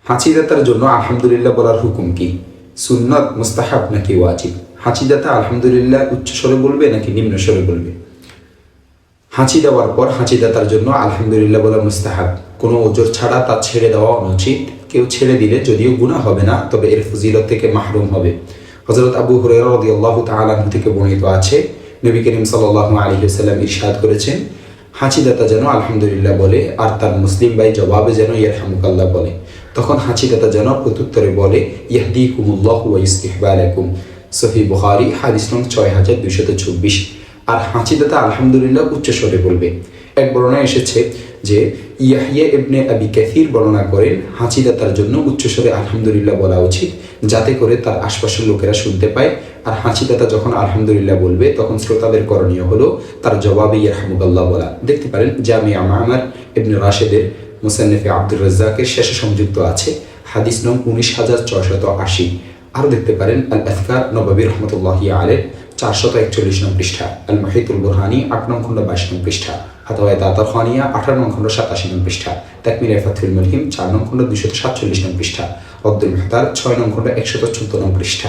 হাঁচিদাতার জন্য আলহামদুলিল্লাহ বলার হুকুম কি? সুন্নত, মুস্তাহাব নাকি ওয়াজিব? হাঁচিদাতা আলহামদুলিল্লাহ উচ্চস্বরে বলবে নাকি নিম্ন স্বরে বলবে? হাঁচি দেওয়ার পর হাঁচিদাতার জন্য আলহামদুলিল্লাহ বলা মুস্তাহাব, কোনো ওজর ছাড়া তা ছেড়ে দেওয়া অনুচিত। কেউ ছেড়ে দিলে যদিও গুনাহ হবে না, তবে এর ফজিলত থেকে মাহরুম হবে। হযরত আবু হুরায়রা রাদিয়াল্লাহু তাআলা আনহু থেকে বর্ণিত আছে, নবী করিম সাল্লাল্লাহু আলাইহি ওয়াসাল্লাম ইরশাদ করেছেন, হাঁচিদাতা যেন আলহামদুলিল্লাহ বলে আর তার মুসলিম ভাই জবাবে যেন ইয়ারহামুকাল্লাহ বলে। তখন হাঁচিদাতা যেন প্রত্যুত্তরে বলে ইয়াহদিকুমুল্লাহু ওয়া ইউসলিহু বালাকুম। সহিহ বুখারী হাদিস নং 6224। আর হাঁচিদাতা আলহামদুলিল্লাহ উচ্চস্বরে বলবে। এক বর্ণনায় এসেছে যে ইয়াহইয়া ইবনে আবি কাসীর বর্ণনা করেন, হাঁচিদাতার জন্য উচ্চস্বরে আলহামদুলিল্লাহ বলা উচিত, যাতে করে তার আশপাশের লোকেরা শুনতে পায়। আর হাঁচিদাতা যখন আলহামদুলিল্লাহ বলবে তখন শ্রোতাদের করণীয় হলো তার জবাবে ইয়ারহামুকাল্লাহ বলা। দেখতে পারেন জামিয়া মা'মার ইবনে রাশেদের মুসান্নিফে আব্দুর রাজ্জাকের শেষে সংযুক্ত আছে, হাদিস নং 19680। আরও দেখতে পারেন আল আযকার নববী রহমতুল্লাহি আলাইহ 441 নং পৃষ্ঠা, আল মুহিতুল বুরহানি 8 নং খণ্ড 22 নং পৃষ্ঠা, হাতাওয়ায়ে তাতার খানিয়া 18 নং খণ্ড 87 নং পৃষ্ঠা, তাকমিরে ফাতহুল মুলহিম 4 নং খণ্ড 247 নং পৃষ্ঠা, রদ্দুল মুহতার 6 নং খণ্ড 114 নং পৃষ্ঠা।